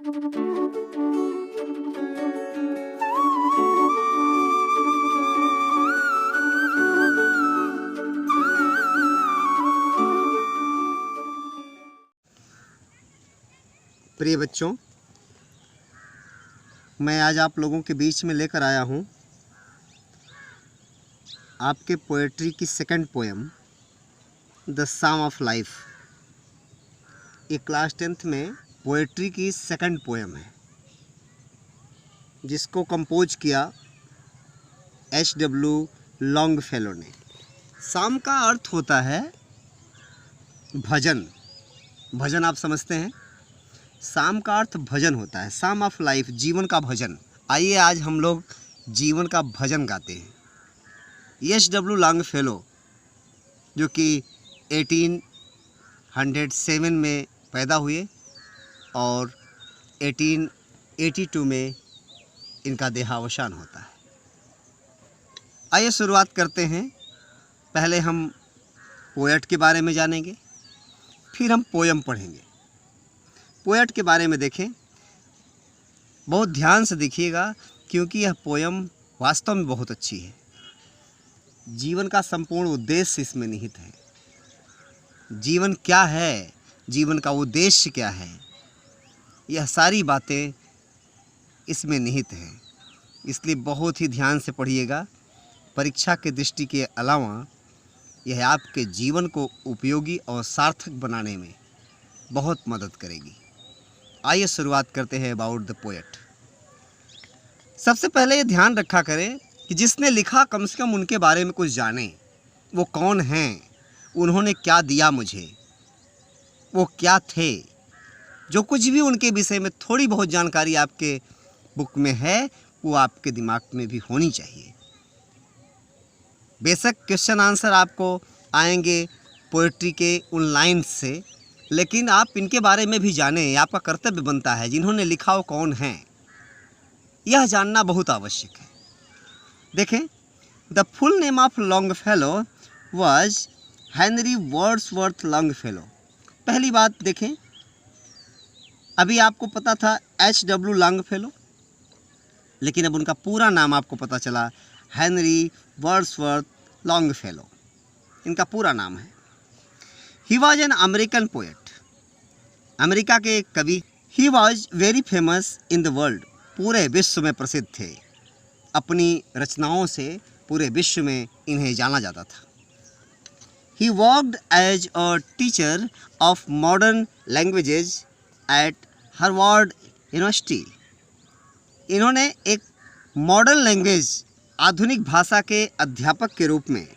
प्रिय बच्चों, मैं आज आप लोगों के बीच में लेकर आया हूँ आपके पोएट्री की second poem the psalm of life. ये क्लास 10th में पोएट्री की सेकंड पोएम है जिसको कंपोज किया H.W. लॉन्गफेलो ने। साम का अर्थ होता है भजन। भजन आप समझते हैं, साम का अर्थ भजन होता है। साम ऑफ लाइफ, जीवन का भजन। आइए आज हम लोग जीवन का भजन गाते हैं। H.W. लॉन्गफेलो जो कि 1807 में पैदा हुए और 1882 में इनका देहावसान होता है। आइए शुरुआत करते हैं। पहले हम पोएट के बारे में जानेंगे, फिर हम पोएम पढ़ेंगे। पोएट के बारे में देखें, बहुत ध्यान से देखिएगा क्योंकि यह पोएम वास्तव में बहुत अच्छी है। जीवन का संपूर्ण उद्देश्य इसमें निहित है। जीवन क्या है, जीवन का उद्देश्य क्या है, यह सारी बातें इसमें निहित हैं। इसलिए बहुत ही ध्यान से पढ़िएगा। परीक्षा के दृष्टि के अलावा यह आपके जीवन को उपयोगी और सार्थक बनाने में बहुत मदद करेगी। आइए शुरुआत करते हैं अबाउट द पोएट। सबसे पहले ये ध्यान रखा करें कि जिसने लिखा कम से कम उनके बारे में कुछ जाने। वो कौन हैं, उन्होंने क्या दिया मुझे, वो क्या थे। जो कुछ भी उनके विषय में थोड़ी बहुत जानकारी आपके बुक में है वो आपके दिमाग में भी होनी चाहिए। बेशक क्वेश्चन आंसर आपको आएंगे पोएट्री के उन लाइन्स से, लेकिन आप इनके बारे में भी जानें। आपका कर्तव्य बनता है। जिन्होंने लिखा वो कौन हैं, यह जानना बहुत आवश्यक है। देखें, the full name of Longfellow was Henry Wordsworth Longfellow. पहली बात देखें, अभी आपको पता था H.W. लॉन्गफेलो, लेकिन अब उनका पूरा नाम आपको पता चला, हेनरी वर्ड्सवर्थ लॉन्गफेलो इनका पूरा नाम है। He was an American poet, America के एक कवि। He was very famous in the world, पूरे विश्व में प्रसिद्ध थे। अपनी रचनाओं से पूरे विश्व में इन्हें जाना जाता था। He worked as a teacher of modern languages at Harvard University. इन्होंने एक मॉडर्न लैंग्वेज, आधुनिक भाषा के अध्यापक के रूप में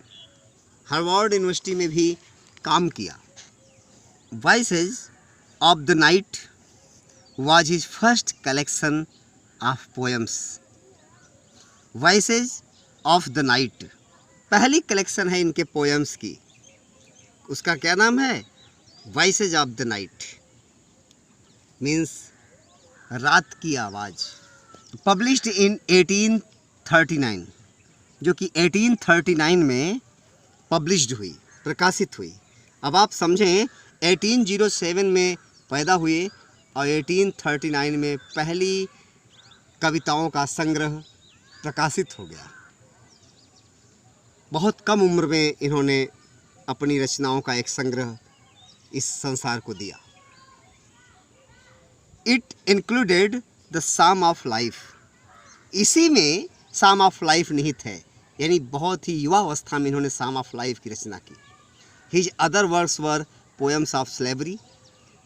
हार्वर्ड यूनिवर्सिटी में भी काम किया। Voices of the night was his first collection of poems. Voices of the night पहली कलेक्शन है इनके पोएम्स की। उसका क्या नाम है? Voices of the night, means रात की आवाज़। पब्लिश्ड इन 1839, जो कि 1839 में पब्लिश्ड हुई, प्रकाशित हुई। अब आप समझें, 1807 में पैदा हुए और 1839 में पहली कविताओं का संग्रह प्रकाशित हो गया। बहुत कम उम्र में इन्होंने अपनी रचनाओं का एक संग्रह इस संसार को दिया। It included the psalm of life. इसी में साम ऑफ लाइफ निहित है, यानी बहुत ही युवा अवस्था में इन्होंने साम ऑफ लाइफ की रचना की। His other works were poems of slavery,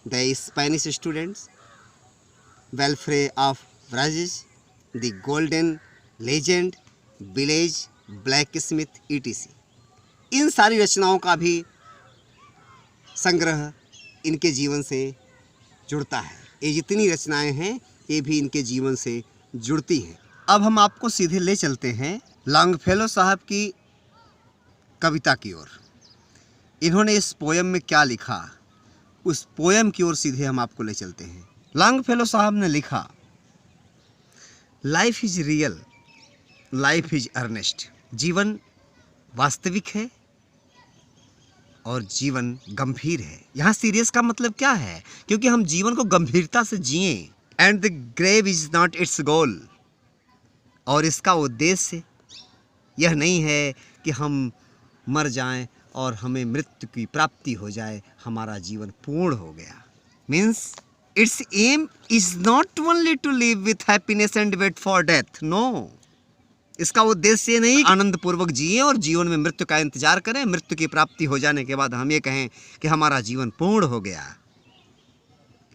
the Spanish students, welfare of Bruges, the golden legend, village, blacksmith, ETC। इन सारी रचनाओं का भी संग्रह इनके जीवन से जुड़ता है। ये जितनी रचनाएं हैं ये भी इनके जीवन से जुड़ती हैं। अब हम आपको सीधे ले चलते हैं लॉन्गफेलो साहब की कविता की ओर। इन्होंने इस पोएम में क्या लिखा, उस पोएम की ओर सीधे हम आपको ले चलते हैं। लॉन्गफेलो साहब ने लिखा, life is real, life is earnest. जीवन वास्तविक है और जीवन गंभीर है। यहाँ सीरियस का मतलब क्या है? क्योंकि हम जीवन को गंभीरता से जिएं, and the grave is not its goal. और इसका उद्देश्य यह नहीं है कि हम मर जाएं और हमें मृत्यु की प्राप्ति हो जाए, हमारा जीवन पूर्ण हो गया। Means it's aim is not only to live with happiness and wait for death. No, इसका उद्देश्य ये नहीं आनंद पूर्वक जिए और जीवन में मृत्यु का इंतजार करें, मृत्यु की प्राप्ति हो जाने के बाद हम ये कहें कि हमारा जीवन पूर्ण हो गया।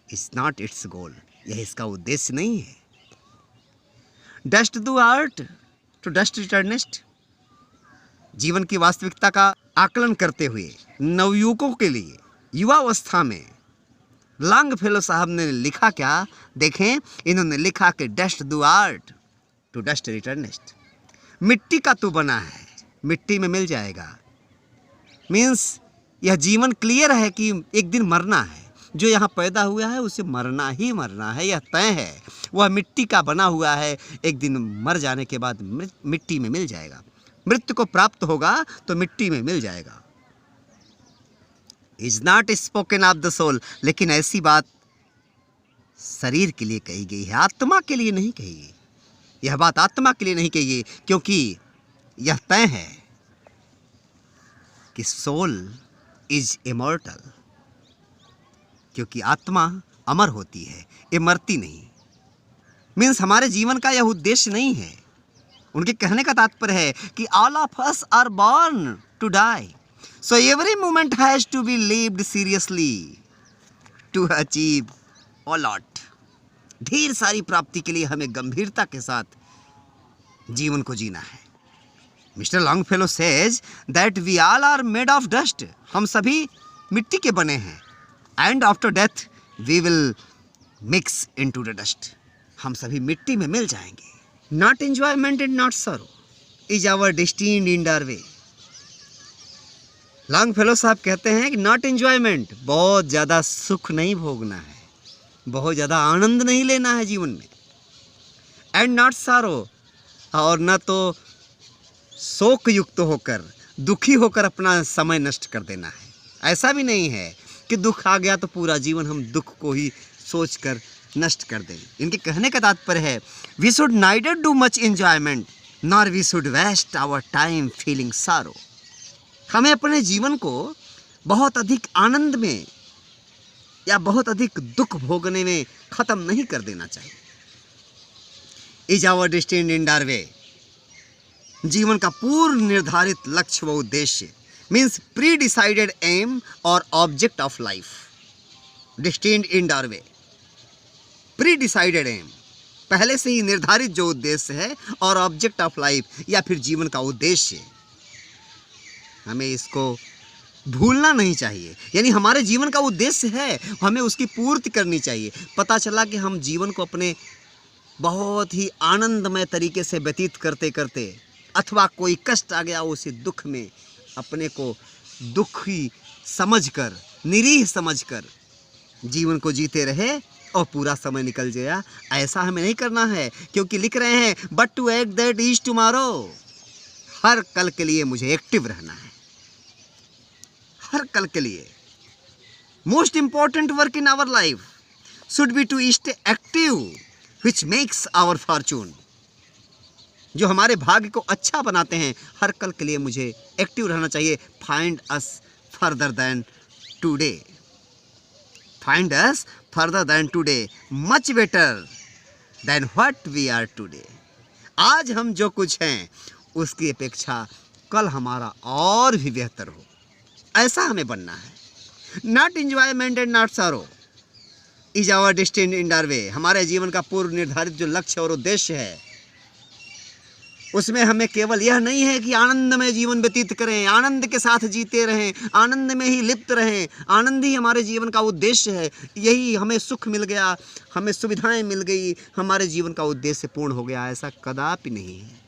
इट्स नॉट इट्स गोल, यह इसका उद्देश्य नहीं है। Dust thou art to dust returnest. जीवन की वास्तविकता का आकलन करते हुए नवयुवकों के लिए युवावस्था में लॉन्गफेलो साहब ने लिखा क्या, देखें, इन्होंने लिखा कि dust thou art to dust returnest. मिट्टी का तू बना है, मिट्टी में मिल जाएगा। मीन्स यह जीवन क्लियर है कि एक दिन मरना है। जो यहाँ पैदा हुआ है उसे मरना ही मरना है, यह तय है। वह मिट्टी का बना हुआ है, एक दिन मर जाने के बाद मिट्टी में मिल जाएगा। मृत्यु को प्राप्त होगा तो मिट्टी में मिल जाएगा। Is not spoken of the soul, लेकिन ऐसी बात शरीर के लिए कही गई है, आत्मा के लिए नहीं कही गई। यह बात आत्मा के लिए नहीं कही गई, क्योंकि यह तय है कि सोल इज इमॉर्टल, क्योंकि आत्मा अमर होती है, ये मरती नहीं। मीन्स हमारे जीवन का यह उद्देश्य नहीं है। उनके कहने का तात्पर्य है कि all of us are born to die, so every moment has to be lived seriously to achieve a lot. ढेर सारी प्राप्ति के लिए हमें गंभीरता के साथ जीवन को जीना है। Mister Longfellow says that we all are made of dust. हम सभी मिट्टी के बने हैं। And after death we will mix into the dust. हम सभी मिट्टी में मिल जाएंगे। Not enjoyment and not sorrow is our destined in our way. Longfellow साहब कहते हैं कि नॉट एंजॉयमेंट, बहुत ज़्यादा सुख नहीं भोगना है, बहुत ज़्यादा आनंद नहीं लेना है जीवन में। एंड नॉट सारो, और न तो शोक युक्त होकर, दुखी होकर अपना समय नष्ट कर देना है। ऐसा भी नहीं है कि दुख आ गया तो पूरा जीवन हम दुख को ही सोचकर नष्ट कर दें। इनके कहने का तात्पर्य है we should neither do much enjoyment nor we should waste our time feeling sorrow. हमें अपने जीवन को बहुत अधिक आनंद में या बहुत अधिक दुख भोगने में ख़त्म नहीं कर देना चाहिए। Is our destined in our way. जीवन का पूर्व निर्धारित लक्ष्य व उद्देश्य मीन्स प्री डिसाइडेड एम और object of life. Destined in our way, pre decided aim, पहले से ही निर्धारित जो उद्देश्य है, और ऑब्जेक्ट ऑफ लाइफ या फिर जीवन का उद्देश्य। हमें इसको भूलना नहीं चाहिए। यानी हमारे जीवन का उद्देश्य है, हमें उसकी पूर्ति करनी चाहिए। पता चला कि हम जीवन को अपने बहुत ही आनंदमय तरीके से व्यतीत करते करते, अथवा कोई कष्ट आ गया उसे दुख में अपने को दुखी समझकर, निरीह समझकर जीवन को जीते रहे और पूरा समय निकल गया। ऐसा हमें नहीं करना है, क्योंकि लिख रहे हैं but to act that is tomorrow. हर कल के लिए मुझे एक्टिव रहना है, हर कल के लिए। Most important work in our life should be to stay active which makes our fortune. जो हमारे भाग्य को अच्छा बनाते हैं, हर कल के लिए मुझे एक्टिव रहना चाहिए। Find us further than today, find us further than today, much better than what we are today. आज हम जो कुछ हैं उसकी अपेक्षा कल हमारा और भी बेहतर हो, ऐसा हमें बनना है। Not enjoyment and not sorrow is our destined in our way. हमारे जीवन का पूर्व निर्धारित जो लक्ष्य और उद्देश्य है, उसमें हमें केवल यह नहीं है कि आनंद में जीवन व्यतीत करें, आनंद के साथ जीते रहें, आनंद में ही लिप्त रहें। आनंद ही हमारे जीवन का उद्देश्य है। यही हमें सुख मिल गया, हमें सुविधाएं मिल गई, हमारे जीवन का उद्देश्य पूर्ण हो गया, ऐसा कदापि नहीं है।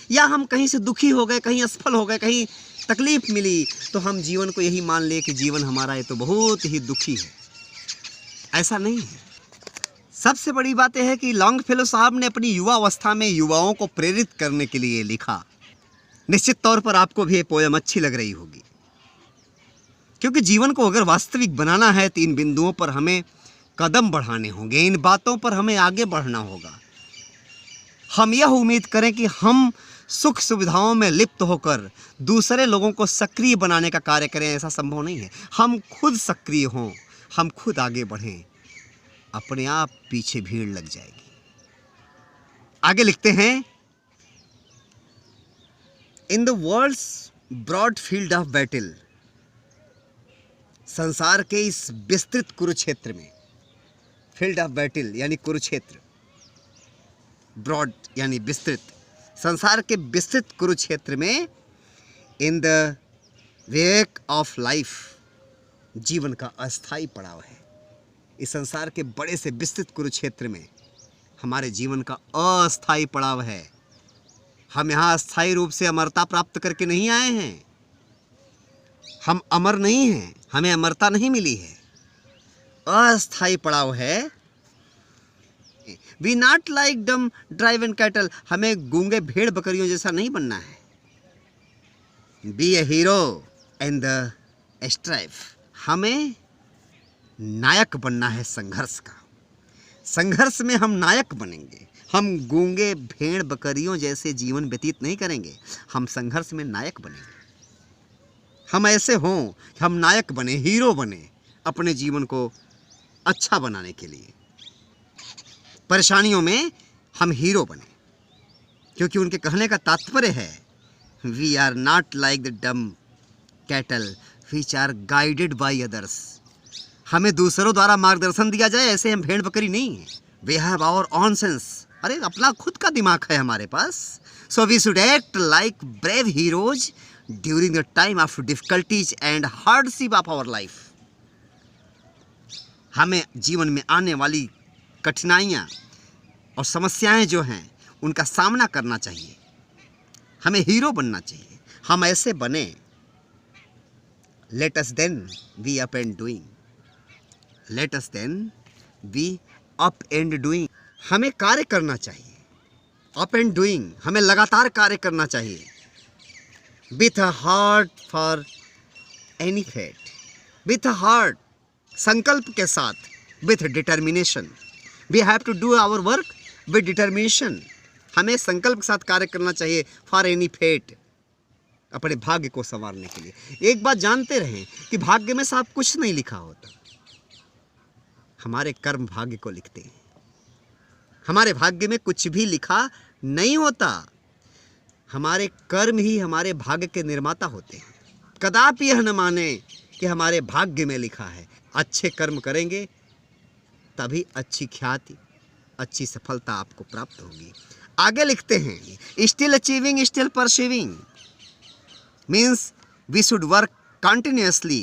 या हम कहीं से दुखी हो गए, कहीं असफल हो गए, कहीं तकलीफ मिली, तो हम जीवन को यही मान ले कि जीवन हमारा ये तो बहुत ही दुखी है। ऐसा नहीं है। सबसे बड़ी बात यह है कि लॉन्गफेलो साहब ने अपनी युवा अवस्था में युवाओं को प्रेरित करने के लिए लिखा। निश्चित तौर पर आपको भी ये पोयम अच्छी लग रही होगी, क्योंकि जीवन को अगर वास्तविक बनाना है तो इन बिंदुओं पर हमें कदम बढ़ाने होंगे, इन बातों पर हमें आगे बढ़ना होगा। हम यह उम्मीद करें कि हम सुख सुविधाओं में लिप्त होकर दूसरे लोगों को सक्रिय बनाने का कार्य करें, ऐसा संभव नहीं है। हम खुद सक्रिय हों, हम खुद आगे बढ़ें, अपने आप पीछे भीड़ लग जाएगी। आगे लिखते हैं, in the world's broad field of battle, संसार के इस विस्तृत कुरुक्षेत्र में, फील्ड ऑफ बैटल यानी कुरुक्षेत्र, ब्रॉड यानी विस्तृत, संसार के विस्तृत कुरुक्षेत्र में, in the wake of life, जीवन का अस्थाई पड़ाव है। इस संसार के बड़े से विस्तृत कुरुक्षेत्र में हमारे जीवन का अस्थाई पड़ाव है। हम यहाँ अस्थाई रूप से अमरता प्राप्त करके नहीं आए हैं, हम अमर नहीं हैं, हमें अमरता नहीं मिली है, अस्थाई पड़ाव है। We not like dumb driven cattle, हमें गूंगे भेड़ बकरियों जैसा नहीं बनना है। Be a hero in the strife, हमें नायक बनना है संघर्ष का। संघर्ष में हम नायक बनेंगे, हम गूंगे भेड़ बकरियों जैसे जीवन व्यतीत नहीं करेंगे, हम संघर्ष में नायक बनेंगे। हम ऐसे हों कि हम नायक बने, हीरो बने, अपने जीवन को अच्छा बनाने के लिए। परेशानियों में हम हीरो बने, क्योंकि उनके कहने का तात्पर्य है, we are not like the dumb cattle which are guided by others, हमें दूसरों द्वारा मार्गदर्शन दिया जाए ऐसे हम भेड़ बकरी नहीं हैं। We have our own sense, अरे अपना खुद का दिमाग है हमारे पास। So we should act like brave heroes during the time of difficulties and hardship of our life. हमें जीवन में आने वाली कठिनाइयाँ और समस्याएं जो हैं उनका सामना करना चाहिए, हमें हीरो बनना चाहिए, हम ऐसे बने। Let us then be up and doing, let us then be up and doing, हमें कार्य करना चाहिए। अप एंड डूइंग, हमें लगातार कार्य करना चाहिए। With a heart for any fate, with a heart, संकल्प के साथ, with determination, we have to do our work with determination, हमें संकल्प के साथ कार्य करना चाहिए। फॉर एनी फेट, अपने भाग्य को संवारने के लिए। एक बात जानते रहें कि भाग्य में सब कुछ नहीं लिखा होता, हमारे कर्म भाग्य को लिखते हैं। हमारे भाग्य में कुछ भी लिखा नहीं होता, हमारे कर्म ही हमारे भाग्य के निर्माता होते हैं। कदापि यह न माने कि हमारे भाग्य में लिखा है। अच्छे कर्म करेंगे तभी अच्छी ख्याति, अच्छी सफलता आपको प्राप्त होगी। आगे लिखते हैं, still achieving still pursuing means we should work continuously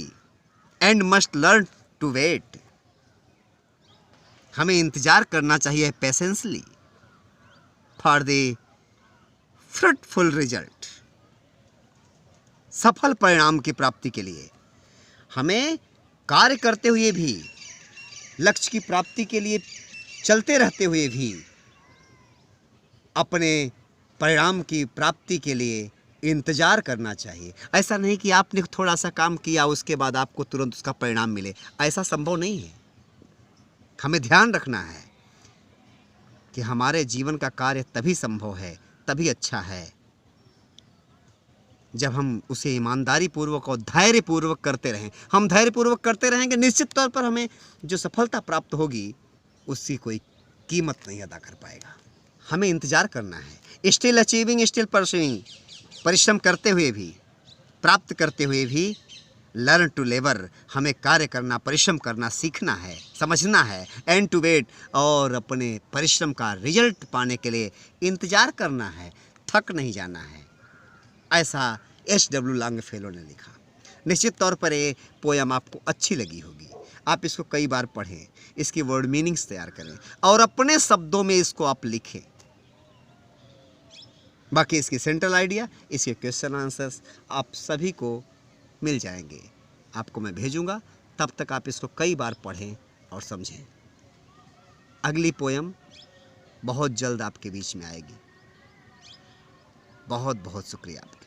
and must learn to wait, हमें इंतजार करना चाहिए patiently for the fruitful result, सफल परिणाम की प्राप्ति के लिए। हमें कार्य करते हुए भी, लक्ष्य की प्राप्ति के लिए चलते रहते हुए भी, अपने परिणाम की प्राप्ति के लिए इंतजार करना चाहिए। ऐसा नहीं कि आपने थोड़ा सा काम किया उसके बाद आपको तुरंत उसका परिणाम मिले, ऐसा संभव नहीं है। हमें ध्यान रखना है कि हमारे जीवन का कार्य तभी संभव है, तभी अच्छा है, जब हम उसे ईमानदारी पूर्वक और धैर्य पूर्वक करते रहें। हम धैर्य पूर्वक करते रहेंगे, निश्चित तौर पर हमें जो सफलता प्राप्त होगी उसकी कोई कीमत नहीं अदा कर पाएगा। हमें इंतजार करना है। स्टिल अचीविंग स्टिल परस्यूइंग, परिश्रम करते हुए भी, प्राप्त करते हुए भी, लर्न टू लेबर, हमें कार्य करना, परिश्रम करना सीखना है, समझना है। एंड टू वेट, और अपने परिश्रम का रिजल्ट पाने के लिए इंतजार करना है, थक नहीं जाना है। ऐसा H.W. लॉन्गफेलो ने लिखा। निश्चित तौर पर ये पोयम आपको अच्छी लगी होगी। आप इसको कई बार पढ़ें, इसकी वर्ड मीनिंग्स तैयार करें और अपने शब्दों में इसको आप लिखें। बाकी इसकी सेंट्रल आइडिया, इसके क्वेश्चन आंसर्स आप सभी को मिल जाएंगे। आपको मैं भेजूंगा, तब तक आप इसको कई बार पढ़ें और समझें। अगली पोयम बहुत जल्द आपके बीच में आएगी। बहुत बहुत शुक्रिया आपका।